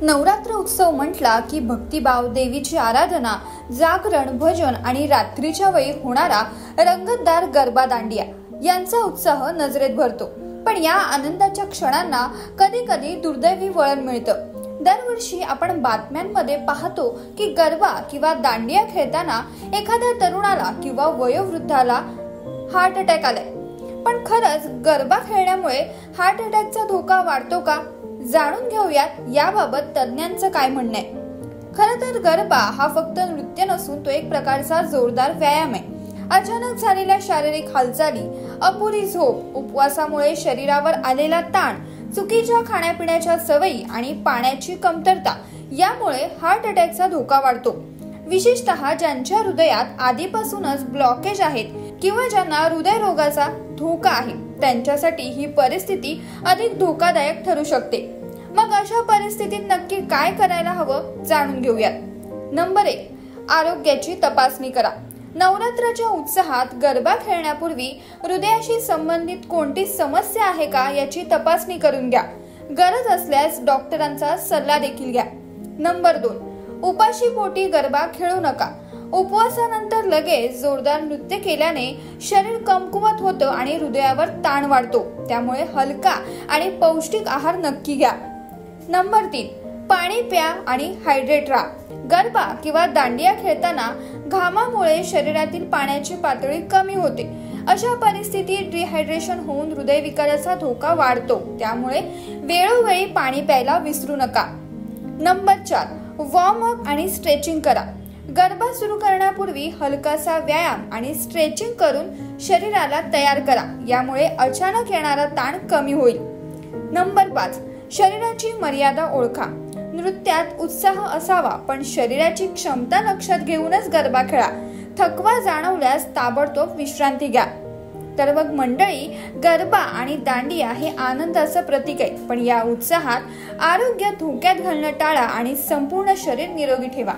नवरात्र उत्सव म्हटला की भक्तिभाव, देवीची आराधना, जागरण, भजन आणि रात्रीच्या वेळी होणारा रंगतदार गरबा दांडिया यांचा उत्साह नजरेत भरतो। पण या आनंदाच्या क्षणांना कधी कधी दुर्दैवी वळण मिळतं। दरवर्षी आपण बातम्यांमध्ये पाहतो की गरबा किंवा दांडिया खेळताना एखाद्या तरुणाला किंवा वयोवृद्धाला हार्ट अटॅक आलाय। पण खरंच गरबा खेळण्यामुळे हार्ट अटॅकचा धोका वाढतो का? जाणून घेऊयात याबाबत तज्ञांचं काय म्हणणं आहे। खरं तर गरबा हा फक्त नृत्य नसून तो एक प्रकारचा जोरदार व्यायाम आहे। अचानक झालेल्या शारीरिक हालचाली, अपुरी झोप, उपवासामुळे शरीरावर आलेला ताण, चुकीच्या खाण्यापिण्याच्या सवयी आणि पाण्याची कमतरता यामुळे हार्ट अटॅकचा धोका वाढतो। विशेषतः ज्यांच्या हृदयात आधीपासूनच ब्लॉकेज आहेत किंवा ज्यांना हृदयरोगाचा धोका आहे त्यांच्यासाठी ही परिस्थिती अधिक धोकादायक ठरू शकते। मग अशा परिस्थितीत नक्की काय करायला हवं जाणून घेऊयात। नंबर 1, आरोग्याची तपासणी करा। नवरात्राच्या उत्साहात गरबा खेळण्यापूर्वी हृदयाशी संबंधित कोणती समस्या आहे का याची तपासणी करून घ्या। गरज असल्यास डॉक्टरांचा सल्ला देखील घ्या। नंबर 2, उपाशी पोटी गरबा खेळू नका। उपवासानंतर लगेच जोरदार नृत्य केल्याने शरीर कमकुवत होतं आणि हृदयावर ताण वाढतो। त्यामुळे हलका आणि पौष्टिक आहार नक्की घ्या। नंबर 3, पाणी प्या आणि हायड्रेट राहा। गरबा किंवा दांडिया खेळताना घामामुळे शरीरातील पाण्याची पातळी कमी होते। अशा परिस्थितीत डिहायड्रेशन होऊन हृदयविकाराचा धोका वाढतो। त्यामुळे वेळोवेळी पाणी प्यायला विसरू नका। नंबर 4, वॉर्म अप आणि स्ट्रेचिंग करा। गरबा सुरू करण्यापूर्वी हलकासा व्यायाम आणि स्ट्रेचिंग करून शरीराला तयार करा। यामुळे अचानक येणारा ताण कमी होईल। नंबर 5, शरीराची मर्यादा ओळखा। नृत्यात उत्साह असावा पण शरीराची क्षमता लक्षात घेऊनच गरबा खेळा। थकवा जाणवल्यास ताबडतोब विश्रांती घ्या। तर मग मंडळी, गरबा आणि दांडिया हे आनंदाचं प्रतीक आहे, पण या उत्साहात आरोग्य धोक्यात घालणं टाळा आणि संपूर्ण शरीर निरोगी ठेवा।